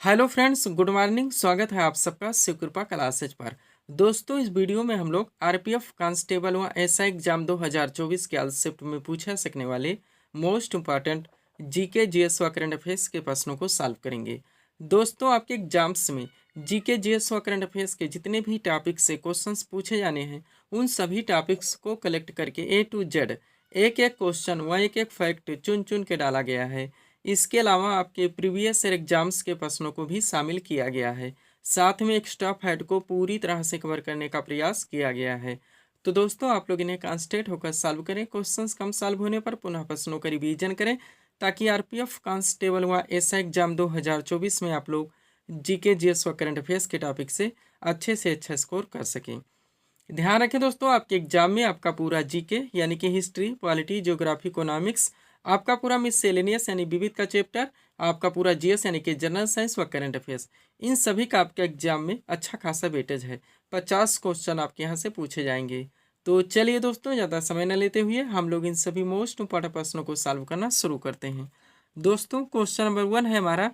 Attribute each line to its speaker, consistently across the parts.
Speaker 1: Hello friends, good morning. स्वागत है आप सबका शिव कृपा क्लासेज पर। दोस्तों, इस वीडियो में हम लोग आरपीएफ कांस्टेबल व एसआई एग्जाम 2024 के आज शिफ्ट में पूछा सकने वाले मोस्ट इंपॉर्टेंट जीके जीएस व करंट अफेयर्स के प्रश्नों को सॉल्व करेंगे। दोस्तों, आपके एग्जाम्स में जीके जीएस व करंट अफेयर्स के जितने भी टॉपिक से क्वेश्चंस पूछे जाने हैं, उन सभी टॉपिक्स को कलेक्ट करके ए टू जेड एक एक क्वेश्चन व एक एक फैक्ट चुन चुन के डाला गया है। इसके अलावा आपके प्रीवियस ईयर एग्जाम्स के प्रश्नों को भी शामिल किया गया है। साथ में एक्स्ट्रा फैक्ट को पूरी तरह से कवर करने का प्रयास किया गया है। तो दोस्तों, आप लोग इन्हें कॉन्सेंट्रेट होकर सॉल्व करें। क्वेश्चंस कम सॉल्व होने पर पुनः प्रश्नों का रिवीजन करें, ताकि आरपीएफ कांस्टेबल व एसआई एग्जाम 2024 में आप लोग जीके जीएस व करंट अफेयर्स के टॉपिक से अच्छा स्कोर कर सकें। ध्यान रखें दोस्तों, आपके एग्जाम में आपका पूरा जीके यानी कि हिस्ट्री, पॉलिटी, ज्योग्राफी, इकोनॉमिक्स, आपका पूरा मिससेलेनियस यानी विविध का चैप्टर, आपका पूरा जीएस यानी कि जनरल साइंस व करंट अफेयर्स, इन सभी का आपके एग्जाम में अच्छा खासा वेटेज है। 50 क्वेश्चन आपके यहाँ से पूछे जाएंगे। तो चलिए दोस्तों, ज़्यादा समय न लेते हुए हम लोग इन सभी मोस्ट इंपॉर्टेंट प्रश्नों को सॉल्व करना शुरू करते हैं। दोस्तों, क्वेश्चन नंबर 1 है हमारा,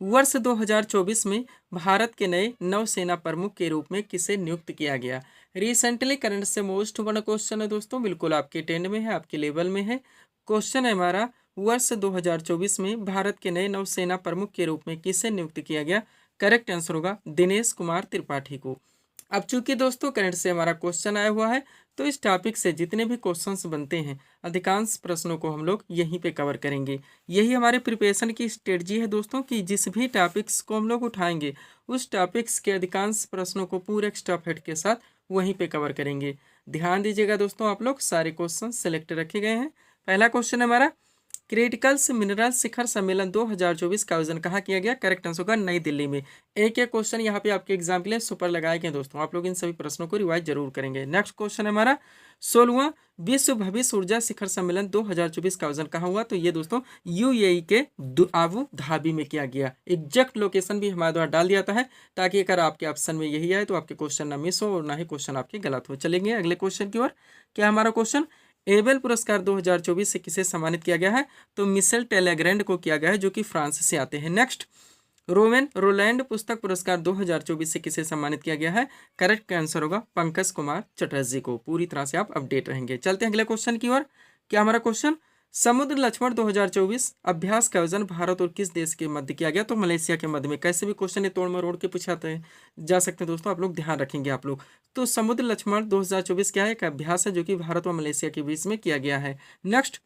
Speaker 1: वर्ष 2024 में भारत के नए नौसेना प्रमुख के रूप में किसे नियुक्त किया गया। रिसेंटली करंट से मोस्ट इंपॉर्टेंट क्वेश्चन है दोस्तों, बिल्कुल आपके ट्रेंड में है, आपके लेवल में है। क्वेश्चन है हमारा, वर्ष 2024 में भारत के नए नौसेना प्रमुख के रूप में किसे नियुक्त किया गया। करेक्ट आंसर होगा दिनेश कुमार त्रिपाठी को। अब चूंकि दोस्तों करंट से हमारा क्वेश्चन आया हुआ है, तो इस टॉपिक से जितने भी क्वेश्चंस बनते हैं, अधिकांश प्रश्नों को हम लोग यहीं पे कवर करेंगे। यही हमारे प्रिपरेशन की स्ट्रेटजी है दोस्तों, कि जिस भी टॉपिक्स को हम लोग उठाएंगे, उस टॉपिक्स के अधिकांश प्रश्नों को पूरे एक्स्ट्रा फैक्ट के साथ वहीं पे कवर करेंगे। ध्यान दीजिएगा दोस्तों, आप लोग सारे क्वेश्चन सेलेक्ट रखे गए हैं। पहला क्वेश्चन है हमारा, क्रिटिकल्स मिनरल शिखर सम्मेलन 2024 का आयोजन कहाँ किया गया। करेक्ट आंसर होगा नई दिल्ली में। एक एक क्वेश्चन यहाँ पे आपके एग्जाम के लिए सुपर लगाए गए दोस्तों, आप लोग इन सभी प्रश्नों को रिवाइज जरूर करेंगे। नेक्स्ट क्वेश्चन है हमारा, 16वां विश्व भविष्य ऊर्जा शिखर सम्मेलन 2024 का आयोजन कहाँ हुआ। तो ये दोस्तों यूएई के आबू धाबी में किया गया। एग्जैक्ट लोकेशन भी हमारे द्वारा डाल दिया जाता है, ताकि अगर आपके ऑप्शन में यही आए तो आपके क्वेश्चन ना मिस हो और ना ही क्वेश्चन आपके गलत हो। चलेंगे अगले क्वेश्चन की ओर। क्या हमारा क्वेश्चन, एबेल पुरस्कार 2024 से किसे सम्मानित किया गया है। तो मिशेल टेलेग्रैंड को किया गया है, जो कि फ्रांस से आते हैं। नेक्स्ट, रोमन रोलैंड पुस्तक पुरस्कार 2024 से किसे सम्मानित किया गया है। करेक्ट आंसर होगा पंकज कुमार चटर्जी को। पूरी तरह से आप अपडेट रहेंगे। चलते हैं अगले क्वेश्चन की ओर। क्या हमारा क्वेश्चन, समुद्र लक्ष्मण 2024 अभ्यास का आयोजन भारत और किस देश के मध्य किया गया। तो मलेशिया के मध्य में। कैसे भी क्वेश्चन ये तोड़ मरोड़ के पूछाते हैं जा सकते हैं दोस्तों, आप लोग ध्यान रखेंगे आप लोग। तो समुद्र लक्ष्मण 2024 क्या है, एक अभ्यास है जो कि भारत और मलेशिया के बीच में किया गया है। नेक्स्ट,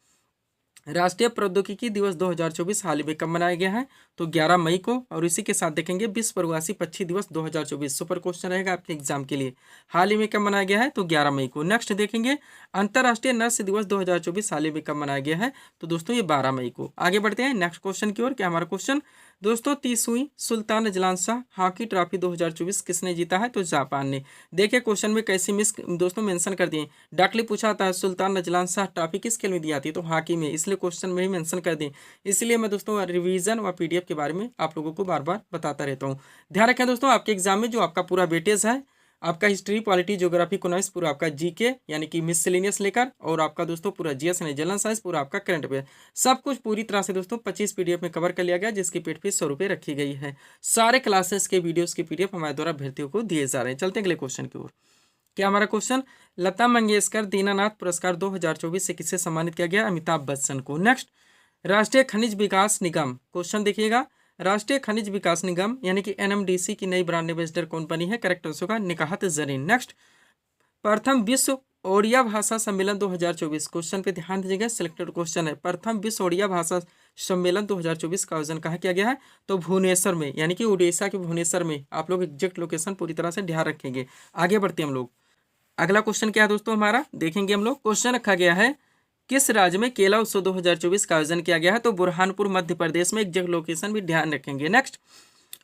Speaker 1: राष्ट्रीय प्रौद्योगिकी दिवस 2024 हाल ही में कब मनाया गया है। तो 11 मई को। और इसी के साथ देखेंगे विश्व प्रवासी पक्षी दिवस 2024, सुपर क्वेश्चन रहेगा आपके एग्जाम के लिए। हाल ही में कब मनाया गया है, तो 11 मई को। नेक्स्ट देखेंगे, अंतर्राष्ट्रीय नर्स दिवस 2024 हाल ही में कब मनाया गया है। तो दोस्तों ये 12 मई को। आगे बढ़ते हैं नेक्स्ट क्वेश्चन की ओर। क्या हमारा क्वेश्चन, दोस्तों 30वीं Sultan Azlan Shah hockey trophy 2024 किसने जीता है। तो जापान ने। देखिए क्वेश्चन में कैसे मिस दोस्तों मेंशन कर दिए। डाकली पूछा था सुल्तान अजलान शाह ट्रॉफी किस खेल में दी जाती है, तो हॉकी में, इसलिए क्वेश्चन में ही मेंशन कर दिए। इसलिए मैं दोस्तों रिवीजन व पीडीएफ के बारे में आप लोगों को बार बार बताता रहता हूँ। ध्यान रखें दोस्तों, आपके एग्जाम में जो आपका पूरा वेटेज है, आपका हिस्ट्री, पॉलिटी, ज्योग्राफी, इकोनॉमिक्स, पूरा आपका जीके यानी कि मिससेलेनियस लेकर, और आपका दोस्तों पूरा जीएस यानी जनरल साइंस, पूरा आपका करंट अफेयर, सब कुछ पूरी तरह से दोस्तों 25 पीडीएफ में कवर कर लिया गया, जिसकी पेड फीस 100 रुपये रखी गई है। सारे क्लासेस के वीडियोस की पीडीएफ हमारे द्वारा अभ्यर्थियों को दिए जा रहे हैं। चलते हैं अगले क्वेश्चन की ओर। क्या हमारा क्वेश्चन, लता मंगेशकर दीनानाथ पुरस्कार 2024 से किसे सम्मानित किया गया। अमिताभ बच्चन को। नेक्स्ट, राष्ट्रीय खनिज विकास निगम। क्वेश्चन देखिएगा, राष्ट्रीय खनिज विकास निगम यानी कि एनएमडीसी की नई ब्रांड एम्बेसडर कौन बनी है। करेक्ट आंसर होगा निकाहत जरीन। नेक्स्ट, प्रथम विश्व ओडिया भाषा सम्मेलन 2024। क्वेश्चन पे ध्यान दीजिएगा, सिलेक्टेड क्वेश्चन है। प्रथम विश्व ओडिया भाषा सम्मेलन 2024 का आयोजन कहाँ किया गया है। तो भुवनेश्वर में, यानी कि उड़ीसा के भुवनेश्वर में। आप लोग एग्जैक्ट लोकेशन पूरी तरह से ध्यान रखेंगे। आगे बढ़ते हैं हम लोग। अगला क्वेश्चन क्या है दोस्तों हमारा, देखेंगे हम लोग। क्वेश्चन रखा गया है, किस राज्य में केला उत्सव 2024 का आयोजन किया गया है। तो बुरहानपुर मध्य प्रदेश में। एग्जैक्ट लोकेशन भी ध्यान रखेंगे। नेक्स्ट,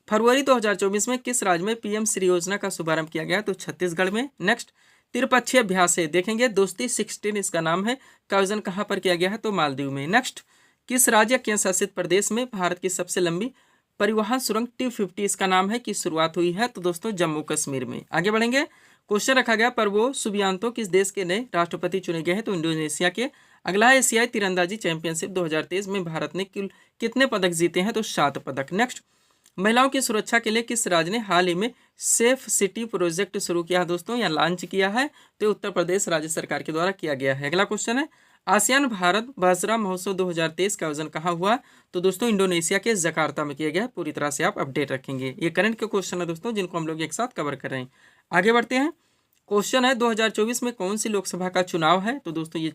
Speaker 1: फरवरी 2024 में किस राज्य में पीएम श्री योजना का शुभारंभ किया गया। तो छत्तीसगढ़ में। नेक्स्ट, त्रिपक्षीय अभ्यास है, देखेंगे दोस्ती 16 इसका नाम है, का आयोजन कहाँ पर किया गया है। तो मालदीव में। नेक्स्ट, किस राज्य केंद्र शासित प्रदेश में भारत की सबसे लंबी परिवहन सुरंग T50 इसका नाम है की शुरुआत हुई है। तो दोस्तों जम्मू कश्मीर में। आगे बढ़ेंगे। क्वेश्चन रखा गया, पर्वो सुबियांतो किस देश के नए राष्ट्रपति चुने गए हैं। तो इंडोनेशिया के। अगला है, एशियाई तीरंदाजी चैंपियनशिप 2023 में भारत ने कुल कितने पदक जीते हैं। तो 7 पदक। नेक्स्ट, महिलाओं की सुरक्षा के लिए किस राज्य ने हाल ही में सेफ सिटी प्रोजेक्ट शुरू किया है दोस्तों, या लॉन्च किया है? तो उत्तर प्रदेश राज्य सरकार के द्वारा किया गया है। अगला क्वेश्चन है, आसियान भारत बाजरा महोत्सव 2023 का आयोजन कहाँ हुआ? तो दोस्तों इंडोनेशिया के जकार्ता में किया गया। पूरी तरह से आप अपडेट रखेंगे। ये करंट के क्वेश्चन है दोस्तों, जिनको हम लोग एक साथ कवर कर रहे हैं। आगे बढ़ते हैं। क्वेश्चन है 2024 में कौन सी लोकसभा का चुनाव है? तो दोस्तों ये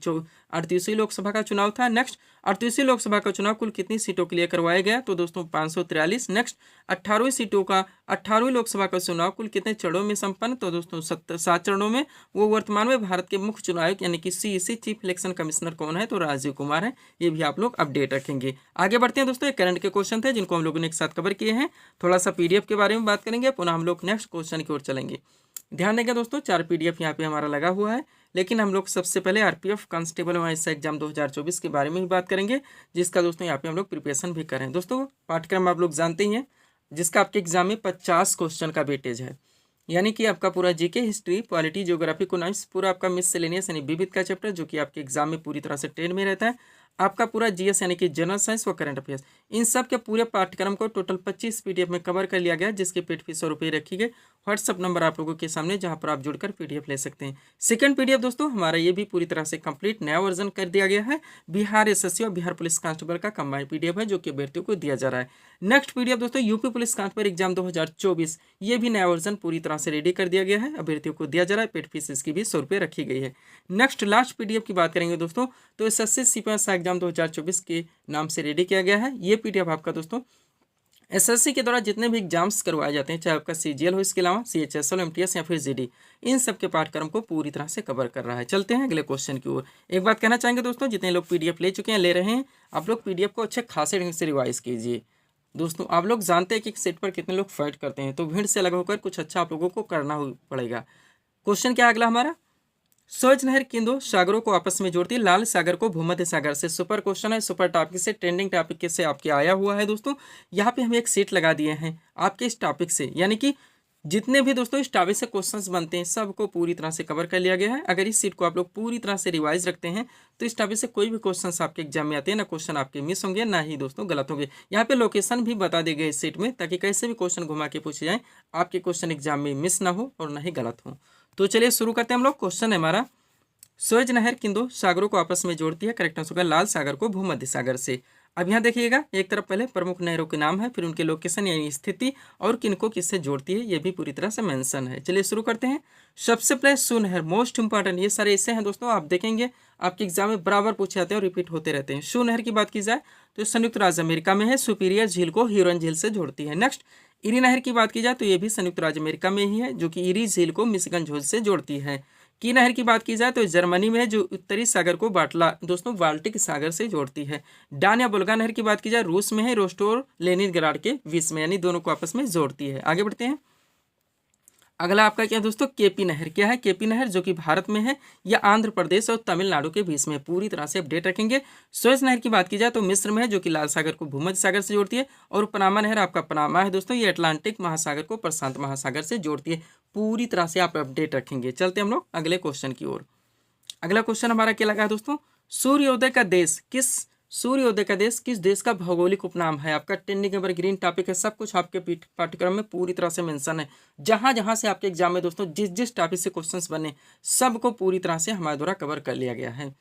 Speaker 1: 38वीं लोकसभा का चुनाव था। नेक्स्ट 38वीं लोकसभा का चुनाव कुल कितनी सीटों के लिए करवाया गया? तो दोस्तों 543। नेक्स्ट 18वीं लोकसभा का चुनाव कुल कितने चरणों में संपन्न? तो दोस्तों 7 चरणों में। वो वर्तमान में भारत के मुख्य चुनाव आयुक्त यानी कि सीईसी चीफ इलेक्शन कमिश्नर कौन है? तो राजीव कुमार है। ये भी आप लोग अपडेट रखेंगे। आगे बढ़ते हैं दोस्तों, ये करंट के क्वेश्चन थे जिनको हम लोगों ने एक साथ कवर किए हैं। थोड़ा सा पीडीएफ के बारे में बात करेंगे, पुनः हम लोग नेक्स्ट क्वेश्चन की ओर चलेंगे। ध्यान देंगे दोस्तों, 4 पीडीएफ यहाँ पे हमारा लगा हुआ है, लेकिन हम लोग सबसे पहले आरपीएफ कांस्टेबल व एसआई एग्जाम 2024 के बारे में ही बात करेंगे, जिसका दोस्तों यहाँ पे हम लोग प्रिपरेशन भी कर रहे हैं। दोस्तों पाठ्यक्रम आप लोग जानते ही हैं, जिसका आपके एग्जाम में 50 क्वेश्चन का वेटेज है, यानी कि आपका पूरा GK, history, polity, geography, economics, पूरा आपका मिसलेनियस यानी विविध का चैप्टर जो कि आपके एग्जाम में पूरी तरह से 10 में रहता है, आपका पूरा जीएस यानी कि जनरल साइंस व करंट अफेयर्स, इन सब के पूरे पाठ्यक्रम को टोटल 25 पीडीएफ में कवर कर लिया गया, जिसकी पेड फीस 100 रुपये रखी गई। व्हाट्सअप नंबर आप लोगों के सामने, जहां पर आप जुड़कर पीडीएफ ले सकते हैं। सेकंड पीडीएफ दोस्तों हमारा ये भी पूरी तरह से कंप्लीट नया वर्जन कर दिया गया है। बिहार एसएससी और बिहार पुलिस कांस्टेबल का कंबाइंड पीडीएफ है, जो कि अभ्यर्थियों को दिया जा रहा है। नेक्स्ट पीडीएफ दोस्तों यूपी पुलिस कांस्टेबल एग्जाम 2024, ये भी नया वर्जन पूरी तरह से रेडी कर दिया गया है, अभ्यर्थियों को दिया जा रहा है। पेड फीस इसकी भी 100 रुपये रखी गई है। नेक्स्ट लास्ट पीडीएफ की बात करेंगे दोस्तों, तो एसएससी सिपाही एग्जाम 2024 के नाम से रेडी किया गया है। ये पीडीएफ आपका दोस्तों एसएससी के द्वारा जितने भी एग्जाम्स करवाए जाते हैं, चाहे आपका सीजीएल हो, इसके अलावा सीएचएसएल, एमटीएस या फिर जीडी, इन सब के पाठ्यक्रम को पूरी तरह से कवर कर रहा है। चलते हैं अगले क्वेश्चन की ओर। एक बात कहना चाहेंगे दोस्तों, जितने लोग पीडीएफ ले चुके हैं, ले रहे हैं, आप लोग पीडीएफ को अच्छे खासे ढंग से रिवाइज कीजिए। दोस्तों आप लोग जानते हैं कि सेट पर कितने लोग फाइट करते हैं, तो भीड़ से अलग होकर कुछ अच्छा आप लोगों को करना पड़ेगा। क्वेश्चन क्या अगला हमारा, स्वेज नहर किन दो सागरों को आपस में जोड़ती है? लाल सागर को भूमध्य सागर से। सुपर क्वेश्चन है, सुपर टॉपिक से, ट्रेंडिंग टॉपिक से आपके आया हुआ है दोस्तों। यहाँ पे हम एक सीट लगा दिए हैं आपके इस टॉपिक से, यानी कि जितने भी दोस्तों इस टॉपिक से क्वेश्चंस बनते हैं सबको पूरी तरह से कवर कर लिया गया है। अगर इस सीट को आप लोग पूरी तरह से रिवाइज रखते हैं तो इस टॉपिक से कोई भी क्वेश्चंस आपके एग्जाम में आते हैं ना क्वेश्चन आपके मिस होंगे, ना ही दोस्तों गलत होंगे। यहाँ पे लोकेशन भी बता दी गई इस सीट में, ताकि कैसे भी क्वेश्चन घुमा के पूछे जाए, आपके क्वेश्चन एग्जाम में मिस ना हो और ना ही गलत हो। तो चलिए शुरू करते हैं हम लोग। क्वेश्चन है हमारा, स्वेज नहर किन दो सागरों को आपस में जोड़ती है? करेक्ट आंसर होगा लाल सागर को भूमध्य सागर से। अब यहाँ देखिएगा, एक तरफ पहले प्रमुख नहरों के नाम है, फिर उनके लोकेशन यानी स्थिति और किनको किससे जोड़ती है, ये भी पूरी तरह से मेंशन है। चलिए शुरू करते हैं। सबसे पहले सू नहर, मोस्ट इंपॉर्टेंट, ये सारे ऐसे हैं दोस्तों, आप देखेंगे आपके एग्जाम में बराबर पूछे जाते हैं और रिपीट होते रहते हैं। सू नहर की बात की जाए तो संयुक्त राज्य अमेरिका में है, सुपीरियर झील को ह्यूरन झील से जोड़ती है। नेक्स्ट इरी नहर की बात की जाए तो ये भी संयुक्त राज्य अमेरिका में ही है, जो कि इरी झील को मिशिगन झील से जोड़ती है। की नहर की बात की जाए तो जर्मनी में है, जो उत्तरी सागर को बाल्टिक सागर से जोड़ती है। डान या वोल्गा नहर की बात की जाए रूस में है, रोस्टोव लेनिनग्राड के बीच में, यानी दोनों को आपस में जोड़ती है। आगे बढ़ते हैं। अगला आपका क्या दोस्तों, केपी नहर। क्या है केपी नहर, जो कि भारत में है, या आंध्र प्रदेश और तमिलनाडु के बीच में, पूरी तरह से अपडेट रखेंगे। स्वेज नहर की बात की जाए तो मिस्र में है, जो कि लाल सागर को भूमध्य सागर से जोड़ती है। और पनामा नहर आपका पनामा है दोस्तों, ये अटलांटिक महासागर को प्रशांत महासागर से जोड़ती है। पूरी तरह से आप अपडेट रखेंगे। चलते हम लोग अगले क्वेश्चन की ओर। अगला क्वेश्चन हमारा क्या लगा है दोस्तों, सूर्योदय का देश किस देश का भौगोलिक उपनाम है? आपका ट्रेंडिंग एवरग्रीन टॉपिक है, सब कुछ आपके पाठ्यक्रम में पूरी तरह से मेंशन है। जहां जहां से आपके एग्जाम में दोस्तों जिस टॉपिक से क्वेश्चंस बने, सबको पूरी तरह से हमारे द्वारा कवर कर लिया गया है।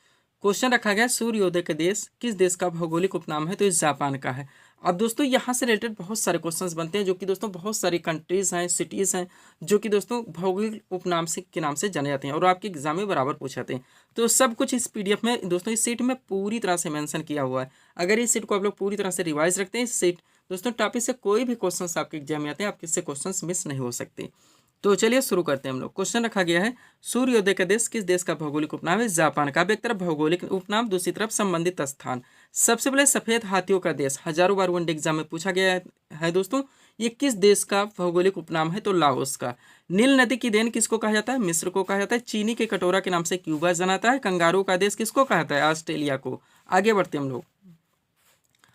Speaker 1: क्वेश्चन रखा गया, सूर्योदय का देश किस देश का भौगोलिक उपनाम है? तो इस जापान का है। अब दोस्तों यहाँ से रिलेटेड बहुत सारे क्वेश्चंस बनते हैं, जो कि दोस्तों बहुत सारी कंट्रीज हैं, सिटीज़ हैं, जो कि दोस्तों भौगोलिक उपनाम से के नाम से जाने जाते हैं और आपके एग्जाम में बराबर पूछे जाते हैं। तो सब कुछ इस पीडीएफ में दोस्तों, इस सीट में पूरी तरह से मेंशन किया हुआ है। अगर इस सीट को आप लोग पूरी तरह से रिवाइज रखते हैं, इस सीट दोस्तों टॉपिक से कोई भी क्वेश्चन आपके एग्जाम में आते हैं, आपके इससे क्वेश्चन मिस नहीं हो सकते। तो चलिए शुरू करते हैं हम लोग। क्वेश्चन रखा गया है, सूर्योदय का देश किस देश का भौगोलिक उपनाम है? जापान का। अब एक तरफ भौगोलिक उपनाम, दूसरी तरफ संबंधित स्थान। सबसे पहले सफेद हाथियों का देश, हजारों बार वनडे एग्जाम में पूछा गया है दोस्तों, ये किस देश का भौगोलिक उपनाम है? तो लाओस का। नील नदी की देन किसको कहा जाता है? मिस्र को कहा जाता है। चीनी के कटोरा के नाम से क्यूबा जानाता है। कंगारू का देश किसको कहा जाता है? ऑस्ट्रेलिया को। आगे बढ़ते हम लोग।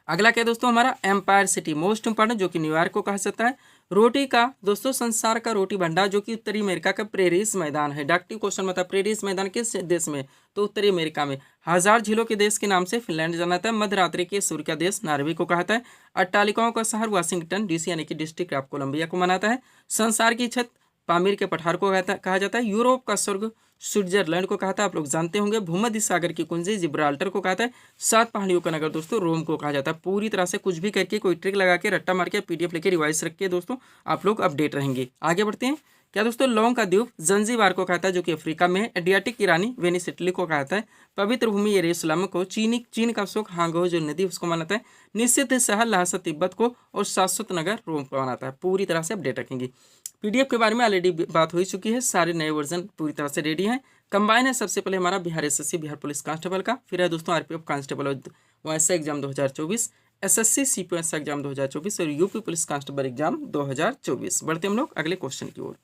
Speaker 1: अगला क्या दोस्तों हमारा, एम्पायर सिटी, मोस्ट इंपॉर्टेंट, जो कि न्यूयॉर्क को कहा जाता है। रोटी का दोस्तों संसार का रोटी भंडार जो कि उत्तरी अमेरिका का प्रेरिस मैदान है। डॉक्टिव क्वेश्चन बता, प्रेरिस मैदान किस देश में, तो उत्तरी अमेरिका में। हजार झीलों के देश के नाम से फिनलैंड जाना जाता है। मध्यरात्रि के सूर्य का देश नॉर्वे को कहता है। अट्टालिकाओं का शहर वाशिंगटन डीसी यानी कि डिस्ट्रिक्ट ऑफ कोलंबिया को मनाता है। संसार की छत पामीर के पठार को कहा जाता है। यूरोप का स्वर्ग स्विट्जरलैंड को कहता है, आप लोग जानते होंगे। भूमध्य सागर की कुंजी जिब्राल्टर को कहता है। 7 पहाड़ियों का नगर दोस्तों रोम को कहा जाता है। पूरी तरह से कुछ भी करके, कोई ट्रिक लगा के, रट्टा मार के, पीडीएफ लेके रिवाइज रख के दोस्तों आप लोग अपडेट रहेंगे। आगे बढ़ते हैं। क्या दोस्तों, लौंग का द्वीप जंजीबार को कहता है जो कि अफ्रीका में है। एडियाटिक की रानी वेनिस इटली को कहता है। पवित्र भूमि यरूशलेम को चीन का शोक हांगो जो नदी उसको मनाता है। निश्चित शहर लहासा तिब्बत को, और शाश्वत नगर रोम को मनाता है। पूरी तरह से अपडेट रखेंगे। पीडीएफ के बारे में ऑलरेडी बात हो चुकी है, सारे नए वर्जन पूरी तरह से रेडी हैं। कंबाइन है सबसे पहले हमारा Bihar SSC Bihar police constable का, फिर है दोस्तों आरपीएफ कांस्टेबल वैसा एग्जाम 2024, एसएससी सीपीएस एग्जाम 2024 और यूपी पुलिस कांस्टेबल एग्जाम 2024। बढ़ते हम लोग अगले क्वेश्चन की ओर।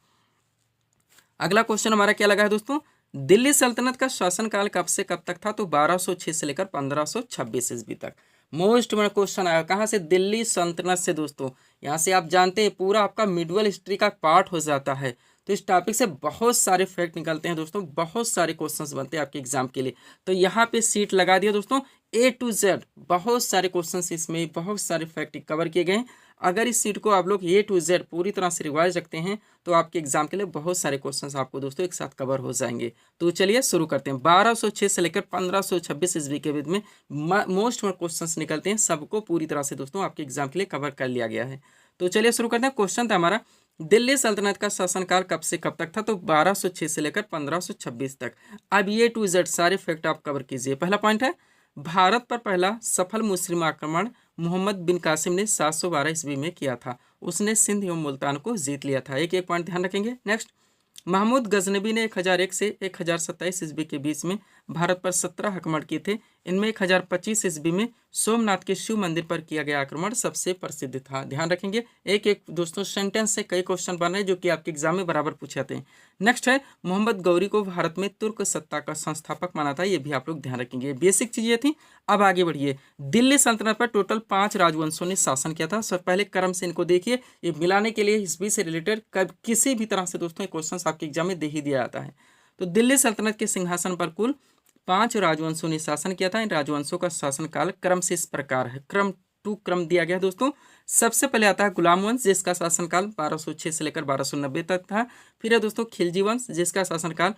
Speaker 1: अगला क्वेश्चन हमारा क्या लगा है दोस्तों, दिल्ली सल्तनत का शासनकाल कब से कब तक था, तो 1206 से लेकर 1526 ईस्वी तक। मोस्ट बड़ा क्वेश्चन आया कहाँ से, दिल्ली सल्तनत से दोस्तों। यहाँ से आप जानते हैं पूरा आपका मिडवल हिस्ट्री का पार्ट हो जाता है। तो इस टॉपिक से बहुत सारे फैक्ट निकलते हैं दोस्तों, बहुत सारे क्वेश्चंस बनते हैं आपके एग्जाम के लिए। तो यहाँ पे सीट लगा दिया दोस्तों A to Z, बहुत सारे क्वेश्चंस इसमें, बहुत सारे फैक्ट कवर किए गए हैं। अगर इस सीट को आप लोग A to Z पूरी तरह से रिवाइज रखते हैं तो आपके एग्जाम के लिए बहुत सारे क्वेश्चंस आपको दोस्तों एक साथ कवर हो जाएंगे। तो चलिए शुरू करते हैं। 1206 से लेकर 1526 ईस्वी के बीच में मोस्ट क्वेश्चंस निकलते हैं, सबको पूरी तरह से दोस्तों आपके एग्जाम के लिए कवर कर लिया गया है। तो चलिए शुरू करते हैं। क्वेश्चन था हमारा, दिल्ली सल्तनत का शासनकाल कब से कब तक था, तो 1206 से लेकर 1526 तक। अब A to Z सारे फैक्ट आप कवर कीजिए। पहला पॉइंट है, भारत पर पहला सफल मुस्लिम आक्रमण मोहम्मद बिन कासिम ने 712 ईस्वी में किया था। उसने सिंध एवं मुल्तान को जीत लिया था। एक एक पॉइंट ध्यान रखेंगे। नेक्स्ट, महमूद गजनबी ने 1001 से 1027 ईस्वी के बीच में भारत पर 17 आक्रमण किए थे। इनमें 1025 ईस्वी में सोमनाथ के शिव मंदिर पर किया गया आक्रमण सबसे प्रसिद्ध था। ध्यान रखेंगे, एक एक दोस्तों सेंटेंस से कई क्वेश्चन बन रहे हैं जो कि आपके एग्जाम में बराबर पूछे जाते हैं। नेक्स्ट है, मोहम्मद गौरी को भारत में तुर्क सत्ता का संस्थापक माना था। ये भी आप लोग ध्यान रखेंगे, बेसिक चीजें थी। अब आगे बढ़िए। दिल्ली सल्तनत पर टोटल 5 राजवंशों ने शासन किया था। सब पहले क्रम से इनको देखिए, ये मिलाने के लिए हिस्ट्री से रिलेटेड किसी भी तरह से दोस्तों क्वेश्चन आपके एग्जाम में दे ही दिया जाता है। तो दिल्ली सल्तनत के सिंहासन पर कुल 5 राजवंशों ने शासन किया था। इन राजवंशों का शासनकाल क्रम से इस प्रकार है, क्रम दिया गया दोस्तों। सबसे पहले आता है गुलाम वंश, जिसका शासनकाल 1206 से लेकर 1290 तक था। फिर है दोस्तों खिलजी वंश, जिसका शासनकाल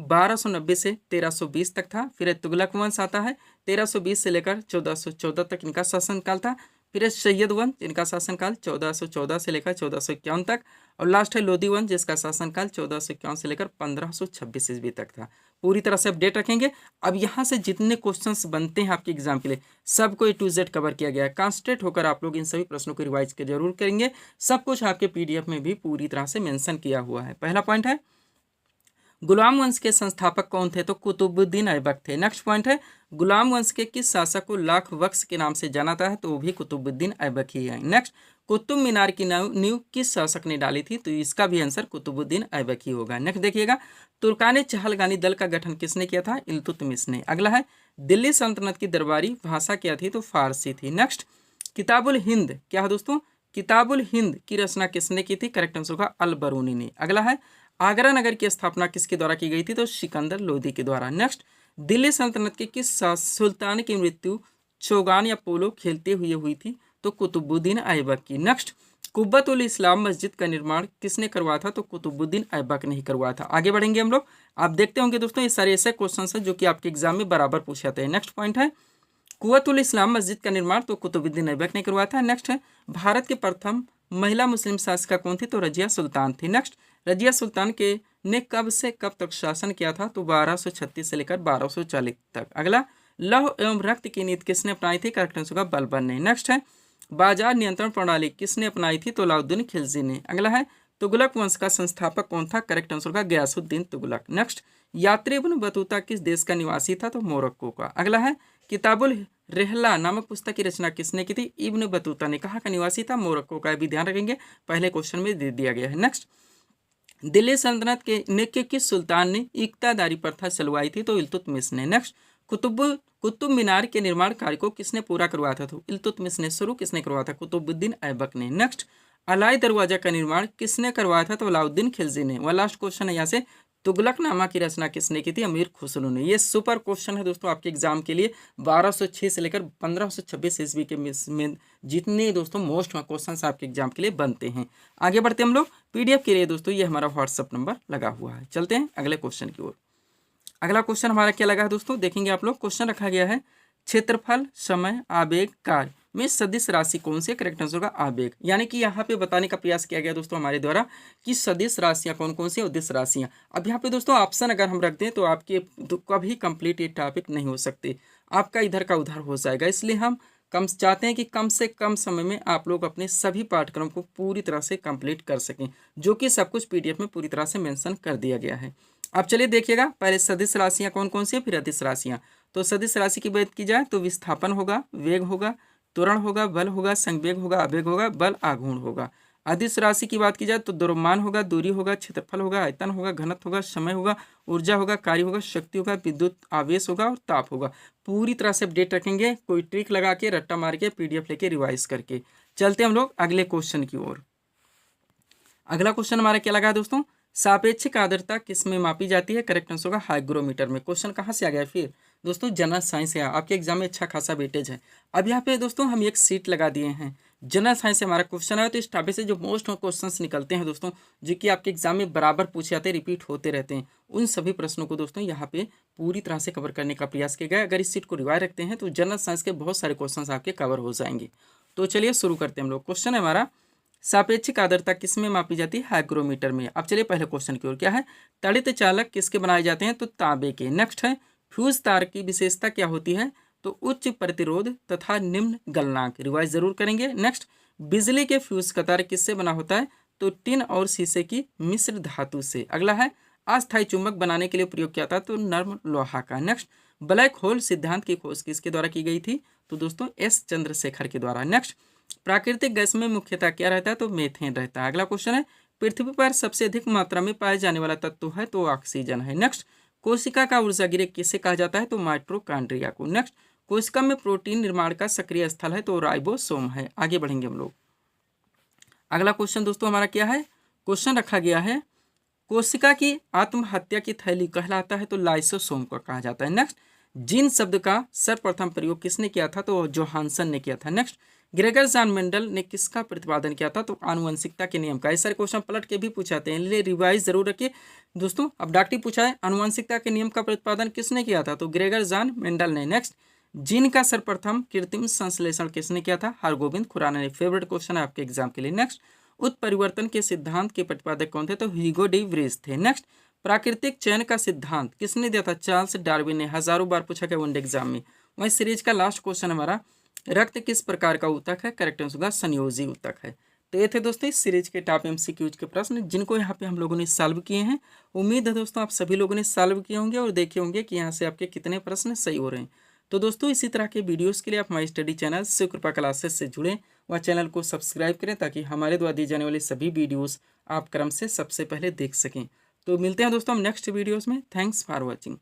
Speaker 1: 1290 से 1320 तक था। फिर है तुगलक वंश आता है, 1320 से लेकर 1414 तक इनका शासनकाल था। फिर है सैयद वंश, जिनका शासनकाल 1414 से लेकर 1451 तक। और लास्ट है लोधी वंश, जिसका शासनकाल 1451 से लेकर 1526 ईस्वी तक था। पूरी तरह से अपडेट रखेंगे। अब यहाँ से जितने क्वेश्चंस बनते हैं आपके एग्जाम के लिए सबको A to Z कवर किया गया है। कॉन्सेंट्रेट होकर आप लोग इन सभी प्रश्नों को रिवाइज के जरूर करेंगे। सब कुछ आपके PDF में भी पूरी तरह से मेंशन किया हुआ है। पहला पॉइंट है, गुलाम वंश के संस्थापक कौन थे, तो कुतुबुद्दीन ऐबक थे। नेक्स्ट पॉइंट है, गुलाम वंश के किस शासक को लाख बख्श के नाम से जाना जाता है, तो वो भी कुतुबुद्दीन ऐबक ही है। नेक्स्ट, कुतुब मीनार की नींव किस शासक ने डाली थी, तो इसका भी आंसर कुतुबुद्दीन ऐबक ही होगा। नेक्स्ट देखिएगा, तुर्कान चहलगानी दल का गठन किसने किया था, इल्तुतमिश ने। अगला है, दिल्ली सल्तनत की दरबारी भाषा क्या थी, तो फारसी थी। नेक्स्ट, किताबुल हिंद क्या है दोस्तों, किताबुल हिंद की रचना किसने की थी, करेक्ट आंसर होगा अल बरूनी ने। अगला है, आगरा नगर की स्थापना किसके द्वारा की गई थी, तो सिकंदर लोदी के द्वारा। नेक्स्ट, दिल्ली सल्तनत के किस सुल्तान की मृत्यु चौगान या पोलो खेलते हुए हुई थी, तो कुतुबुद्दीन ऐबक की। नेक्स्ट, कुब्बतुल इस्लाम मस्जिद का निर्माण किसने करवाया था, तो कुतुबुद्दीन ऐबक ने ही करवाया था। आगे बढ़ेंगे हम लोग। आप देखते होंगे दोस्तों ये सारे ऐसे क्वेश्चन हैं जो कि आपके एग्जाम में बराबर पूछे जाते हैं। नेक्स्ट पॉइंट है, कुव्वतुल इस्लाम मस्जिद का निर्माण तो कुतुबुद्दीन ऐबक ने करवाया था। नेक्स्ट है, भारत के प्रथम महिला मुस्लिम शासिका कौन थी, तो रजिया सुल्तान थी। नेक्स्ट, रजिया सुल्तान के ने कब से कब तक शासन किया था, तो 1236 से लेकर 1240 तक। अगला, लौह एवं रक्त की नीति किसने अपनाई थी, करेक्ट आंसर होगा बलबन ने। नेक्स्ट है, बाजार नियंत्रण प्रणाली किसने अपनाई थी, तो अलाउद्दीन खिलजी ने। अगला है, तुगलक वंश का संस्थापक कौन था, करेक्ट आंसर होगा गयासुद्दीन तुगलक। नेक्स्ट, यात्री इब्न बतूता किस देश का निवासी था, तो मोरक्को का। अगला है, किताबुल रेहला नामक पुस्तक की रचना किसने की थी, इब्न बतूता ने। कहाँ का निवासी था, मोरक्को का। भी ध्यान रखेंगे, पहले क्वेश्चन में दे दिया गया है। नेक्स्ट, दिल्ली सल्तनत के किस सुल्तान ने इक्तादारी प्रथा चलवाई थी, तो इल्तुतमिश ने। नेक्स्ट, कुतुब मीनार के निर्माण कार्य को किसने पूरा करवाया था, तो इल्तुतमिश ने। शुरू किसने करवाया था, कुतुबुद्दीन ऐबक ने। नेक्स्ट, अलाई दरवाजा का निर्माण किसने करवाया था? तो अलाउद्दीन खिलजी ने। वह लास्ट क्वेश्चन है यहाँ से, तुगलकनामा की रचना किसने की थी? अमीर खुसरो ने। ये सुपर क्वेश्चन है दोस्तों आपके एग्जाम के लिए। 1206 से लेकर 1526 ईस्वी के में जितने दोस्तों मोस्ट क्वेश्चन आपके एग्जाम के लिए बनते हैं। आगे बढ़ते हम लोग PDF के लिए दोस्तों, ये हमारा व्हाट्सअप नंबर लगा हुआ है। चलते हैं अगले क्वेश्चन की ओर। अगला क्वेश्चन हमारा क्या लगा है दोस्तों, देखेंगे आप लोग। क्वेश्चन रखा गया है, क्षेत्रफल, समय, आवेग, कार्य में सदिश राशि कौन सी? करेक्ट आंसर होगा आवेग। यानी कि यहाँ पे बताने का प्रयास किया गया दोस्तों हमारे द्वारा कि सदिश राशियाँ कौन कौन सी, उद्देश्य राशियाँ। अब यहाँ पे दोस्तों ऑप्शन अगर हम रख दें तो आपके कभी कंप्लीट ये टॉपिक नहीं हो सकते, आपका इधर का उधर हो जाएगा। इसलिए हम कम चाहते हैं कि कम से कम समय में आप लोग अपने सभी पाठ्यक्रम को पूरी तरह से कंप्लीट कर सकें, जो कि सब कुछ PDF में पूरी तरह से मेंशन कर दिया गया है। अब चलिए देखिएगा, पहले सदिश राशियाँ कौन कौन सी है, फिर अदिश राशियाँ। तो सदिश राशि की बात की जाए तो विस्थापन होगा, वेग होगा, त्वरण होगा, बल होगा, संवेग होगा, आवेग होगा, बल आघूर्ण होगा। अदिश राशि की बात की जाए तो द्रव्यमान होगा, दूरी होगा, क्षेत्रफल होगा, आयतन होगा, घनत्व होगा, समय होगा, ऊर्जा होगा, कार्य होगा, शक्ति होगा, विद्युत आवेश होगा और ताप होगा। पूरी तरह से अपडेट रखेंगे, कोई ट्रिक लगा के, रट्टा मार के, PDF लेके रिवाइज करके। चलते हम लोग अगले क्वेश्चन की ओर। अगला क्वेश्चन हमारा क्या लगा है दोस्तों, सापेक्षिक आर्द्रता किस में मापी जाती है? करेक्ट आंसर होगा हाइग्रोमीटर में। क्वेश्चन कहाँ से आ गया फिर दोस्तों? जनरल साइंस से। आपके एग्जाम में अच्छा खासा वेटेज है। अब यहाँ पे दोस्तों हम एक सीट लगा दिए हैं, जनरल साइंस से हमारा क्वेश्चन है। तो इस टॉपिक से जो मोस्ट क्वेश्चंस निकलते हैं दोस्तों, जो कि आपके एग्जाम में बराबर पूछे जाते हैं, रिपीट होते रहते हैं, उन सभी प्रश्नों को दोस्तों यहाँ पे पूरी तरह से कवर करने का प्रयास किया गया। अगर इस सीट को रिवाइज रखते हैं तो जनरल साइंस के बहुत सारे क्वेश्चन आपके कवर हो जाएंगे। तो चलिए शुरू करते हैं हम लोग। क्वेश्चन है हमारा, सापेक्षिक आर्द्रता किस में मापी जाती है? हाइग्रोमीटर में। अब चलिए पहले क्वेश्चन की ओर। क्या है? तड़ित चालक किसके बनाए जाते हैं? तो तांबे के। नेक्स्ट है, फ्यूज तार की विशेषता क्या होती है? तो उच्च प्रतिरोध तथा निम्न गलनांक। रिवाइज जरूर करेंगे। नेक्स्ट, बिजली के फ्यूज का तार किससे बना होता है? तो टिन और शीशे की मिश्र धातु से। अगला है, अस्थायी चुंबक बनाने के लिए प्रयोग किया था? तो नर्म लोहा का। नेक्स्ट, ब्लैक होल सिद्धांत की खोज किसके द्वारा की गई थी? तो दोस्तों S चंद्रशेखर के द्वारा। नेक्स्ट, प्राकृतिक गैस में मुख्यतः क्या रहता है? तो मीथेन रहता है। अगला क्वेश्चन है, पृथ्वी पर सबसे अधिक मात्रा में पाए जाने वाला तत्व है? तो ऑक्सीजन है। नेक्स्ट, कोशिका का ऊर्जा गृह किसे कहा जाता है? तो माइटोकॉन्ड्रिया को। नेक्स्ट, कोशिका में प्रोटीन निर्माण का सक्रिय स्थल है? तो राइबोसोम है। आगे बढ़ेंगे हम लोग। अगला क्वेश्चन दोस्तों हमारा क्या है? क्वेश्चन रखा गया है, कोशिका की आत्महत्या की थैली कहलाता है? तो लाइसोसोम को कहा जाता है। नेक्स्ट, जीन शब्द का सर्वप्रथम प्रयोग किसने किया था? तो जोहानसन ने किया था। नेक्स्ट, ग्रेगर जॉन मेंडल ने किसका प्रतिपादन किया था? तो आनुवंशिकता के नियम का। ऐसे सारे क्वेश्चन पलट के भी पूछाते हैं, इसलिए रिवाइज जरूर रखिए दोस्तों। अब डॉक्टरी पूछा है, आनुवंशिकता के नियम का प्रतिपादन किसने किया था? तो ग्रेगर जॉन मेंडल ने। नेक्स्ट, जीन का सर्वप्रथम कृत्रिम संश्लेषण किसने किया था? हरगोविंद खुराना ने। फेवरेट क्वेश्चन है आपके एग्जाम के लिए। नेक्स्ट, उत्परिवर्तन के सिद्धांत के प्रतिपादक कौन थे? तो ह्यूगो डी व्रीज थे। नेक्स्ट, प्राकृतिक चयन का सिद्धांत किसने दिया था? चार्ल्स डार्विन ने। हजारों बार पूछा गया वनडे एग्जाम में। वही सीरीज का लास्ट क्वेश्चन हमारा, रक्त किस प्रकार का ऊतक है? करेक्ट आंसर होगा संयोजी ऊतक है। तो ये थे दोस्तों इस सीरीज के टॉप MCQs के प्रश्न, जिनको यहाँ पे हम लोगों ने सॉल्व किए हैं। उम्मीद है दोस्तों आप सभी लोगों ने सॉल्व किए होंगे और देखे होंगे कि यहाँ से आपके कितने प्रश्न सही हो रहे हैं। तो दोस्तों इसी तरह के वीडियोस के लिए आप हमारी स्टडी चैनल शिव कृपा क्लासेस से जुड़ें व चैनल को सब्सक्राइब करें, ताकि हमारे द्वारा दी जाने वाली सभी वीडियोस आप क्रम से सबसे पहले देख सकें। तो मिलते हैं दोस्तों हम नेक्स्ट वीडियोस में। Thanks for watching.